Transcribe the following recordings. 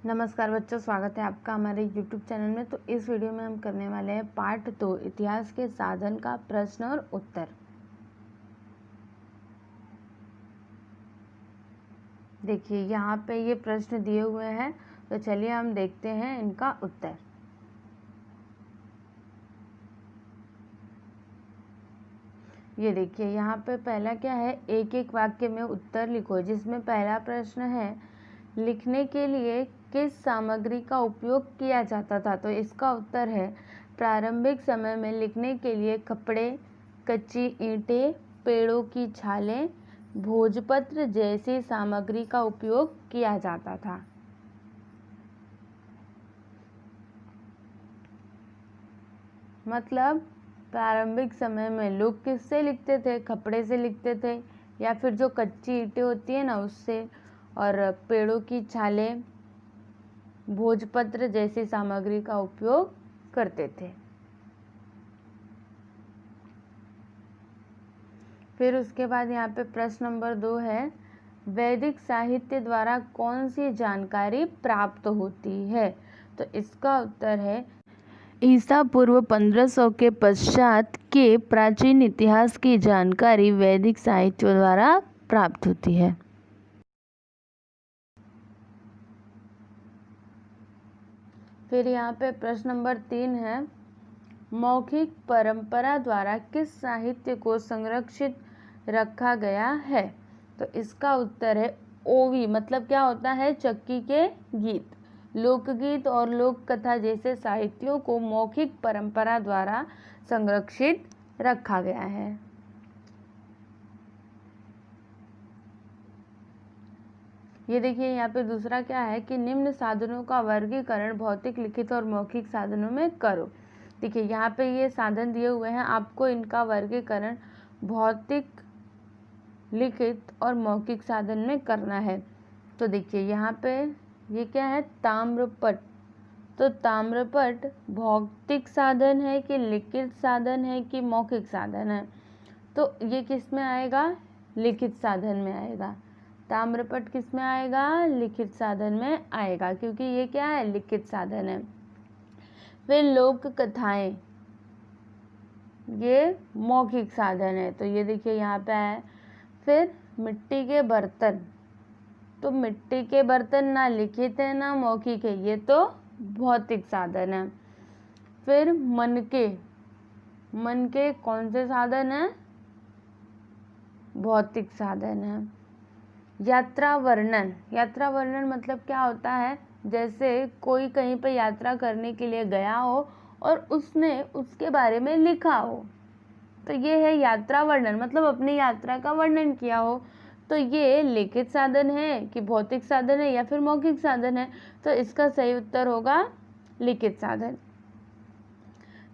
नमस्कार बच्चों, स्वागत है आपका हमारे YouTube चैनल में। तो इस वीडियो में हम करने वाले हैं पार्ट 2 इतिहास के साधन का प्रश्न और उत्तर। देखिए यहाँ पे ये प्रश्न दिए हुए हैं, तो चलिए हम देखते हैं इनका उत्तर। ये देखिए यहाँ पे पहला क्या है, एक एक वाक्य में उत्तर लिखो। जिसमें पहला प्रश्न है, लिखने के लिए किस सामग्री का उपयोग किया जाता था? तो इसका उत्तर है, प्रारंभिक समय में लिखने के लिए कपड़े, कच्ची ईंटें, पेड़ों की छालें, भोजपत्र जैसी सामग्री का उपयोग किया जाता था। मतलब प्रारंभिक समय में लोग किससे लिखते थे? कपड़े से लिखते थे, या फिर जो कच्ची ईंटें होती है ना उससे, और पेड़ों की छालें, भोजपत्र जैसी सामग्री का उपयोग करते थे। फिर उसके बाद यहाँ पे प्रश्न नंबर 2 है, वैदिक साहित्य द्वारा कौन सी जानकारी प्राप्त होती है? तो इसका उत्तर है, ईसा पूर्व 1500 के पश्चात के प्राचीन इतिहास की जानकारी वैदिक साहित्य द्वारा प्राप्त होती है। फिर यहाँ पे प्रश्न नंबर 3 है, मौखिक परंपरा द्वारा किस साहित्य को संरक्षित रखा गया है? तो इसका उत्तर है, ओवी। मतलब क्या होता है? चक्की के गीत, लोकगीत और लोक कथा जैसे साहित्यों को मौखिक परंपरा द्वारा संरक्षित रखा गया है। ये देखिए यहाँ पे दूसरा क्या है कि निम्न साधनों का वर्गीकरण भौतिक, लिखित और मौखिक साधनों में करो। देखिए यहाँ पे ये साधन दिए हुए हैं, आपको इनका वर्गीकरण भौतिक, लिखित और मौखिक साधन में करना है। तो देखिए यहाँ पे ये क्या है, ताम्रपट। तो ताम्रपट भौतिक साधन है कि लिखित साधन है कि मौखिक साधन है? तो ये किस में आएगा? लिखित साधन में आएगा। ताम्रपट किस में आएगा? लिखित साधन में आएगा, क्योंकि ये क्या है? लिखित साधन है। फिर लोक कथाएं, ये मौखिक साधन है, तो ये देखिए यहाँ पे है। फिर मिट्टी के बर्तन, तो मिट्टी के बर्तन ना लिखित है ना मौखिक है, ये तो भौतिक साधन है। फिर मनके, मनके कौन से साधन है? भौतिक साधन है। यात्रा वर्णन, यात्रा वर्णन मतलब क्या होता है? जैसे कोई कहीं पर यात्रा करने के लिए गया हो और उसने उसके बारे में लिखा हो, तो ये है यात्रा वर्णन। मतलब अपनी यात्रा का वर्णन किया हो। तो ये लिखित साधन है कि भौतिक साधन है या फिर मौखिक साधन है? तो इसका सही उत्तर होगा लिखित साधन।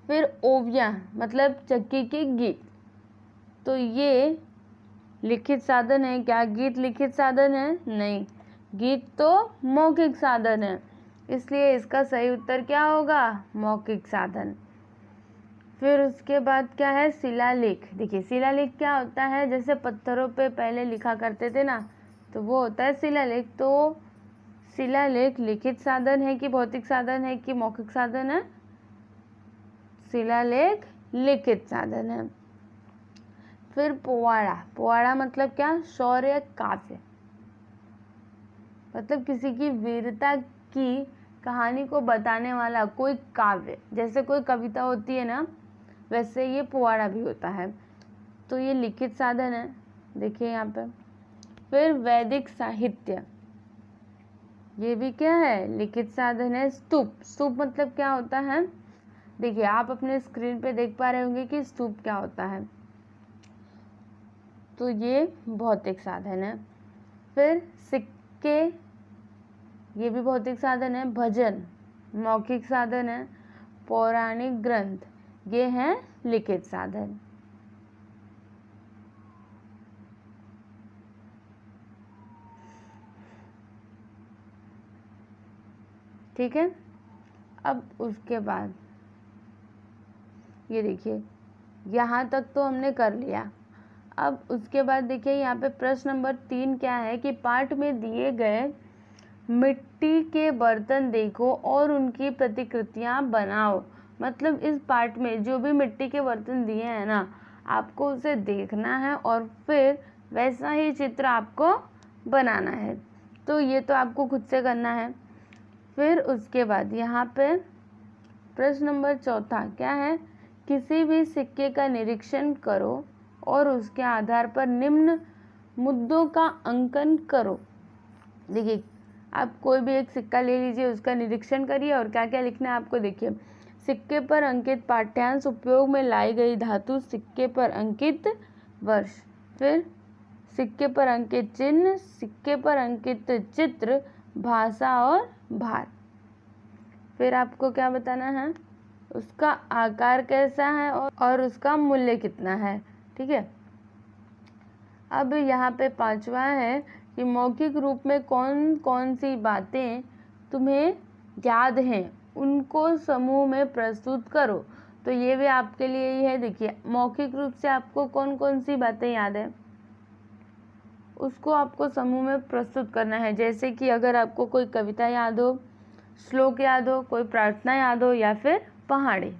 फिर ओविया मतलब चक्की के गीत, तो ये लिखित साधन है क्या? गीत लिखित साधन है? नहीं, गीत तो मौखिक साधन है, इसलिए इसका सही उत्तर क्या होगा? मौखिक साधन। फिर उसके बाद क्या है? शिलालेख। देखिए शिलालेख क्या होता है? जैसे पत्थरों पे पहले लिखा करते थे ना, तो वो होता है शिलालेख। तो शिलालेख लिखित साधन है कि भौतिक साधन है कि मौखिक साधन है? शिलालेख लिखित साधन है। फिर पोवाड़ा, पोवाड़ा मतलब क्या? शौर्य काव्य, मतलब किसी की वीरता की कहानी को बताने वाला कोई काव्य। जैसे कोई कविता होती है ना, वैसे ये पोवाड़ा भी होता है। तो ये लिखित साधन है, देखिए यहाँ पे। फिर वैदिक साहित्य, ये भी क्या है? लिखित साधन है। स्तूप, स्तूप मतलब क्या होता है? देखिए आप अपने स्क्रीन पे देख पा रहे होंगे कि स्तूप क्या होता है, तो ये भौतिक साधन है। फिर सिक्के, ये भी भौतिक साधन है। भजन मौखिक साधन है। पौराणिक ग्रंथ, ये हैं लिखित साधन। ठीक है। अब उसके बाद ये देखिए यहाँ तक तो हमने कर लिया। अब उसके बाद देखिए यहाँ पे प्रश्न नंबर 3 क्या है कि पाठ में दिए गए मिट्टी के बर्तन देखो और उनकी प्रतिकृतियाँ बनाओ। मतलब इस पार्ट में जो भी मिट्टी के बर्तन दिए हैं ना, आपको उसे देखना है और फिर वैसा ही चित्र आपको बनाना है। तो ये तो आपको खुद से करना है। फिर उसके बाद यहाँ पे प्रश्न नंबर 4 क्या है, किसी भी सिक्के का निरीक्षण करो और उसके आधार पर निम्न मुद्दों का अंकन करो। देखिए, आप कोई भी एक सिक्का ले लीजिए, उसका निरीक्षण करिए और क्या क्या लिखना है आपको। देखिए, सिक्के पर अंकित पाठ्यांश, उपयोग में लाई गई धातु, सिक्के पर अंकित वर्ष, फिर सिक्के पर अंकित चिन्ह, सिक्के पर अंकित चित्र, भाषा और भार। फिर आपको क्या बताना है, उसका आकार कैसा है और उसका मूल्य कितना है। ठीक है। अब यहाँ पे 5वां है कि मौखिक रूप में कौन कौन सी बातें तुम्हें याद हैं, उनको समूह में प्रस्तुत करो। तो ये भी आपके लिए ही है। देखिए, मौखिक रूप से आपको कौन कौन सी बातें याद है, उसको आपको समूह में प्रस्तुत करना है। जैसे कि अगर आपको कोई कविता याद हो, श्लोक याद हो, कोई प्रार्थना याद हो या फिर पहाड़ी।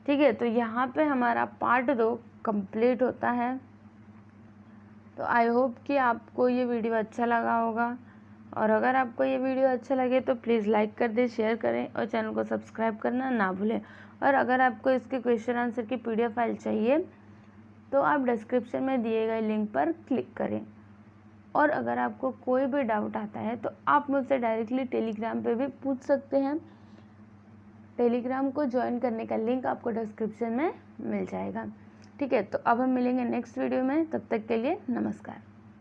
ठीक है। तो यहाँ पे हमारा पार्ट 2 कंप्लीट होता है। तो आई होप कि आपको ये वीडियो अच्छा लगा होगा, और अगर आपको ये वीडियो अच्छा लगे तो प्लीज़ लाइक कर दें, शेयर करें और चैनल को सब्सक्राइब करना ना भूलें। और अगर आपको इसके क्वेश्चन आंसर की PDF फाइल चाहिए तो आप डिस्क्रिप्शन में दिए गए लिंक पर क्लिक करें। और अगर आपको कोई भी डाउट आता है तो आप मुझसे डायरेक्टली टेलीग्राम पे भी पूछ सकते हैं। टेलीग्राम को ज्वाइन करने का लिंक आपको डिस्क्रिप्शन में मिल जाएगा। ठीक है। तो अब हम मिलेंगे नेक्स्ट वीडियो में, तब तक के लिए नमस्कार।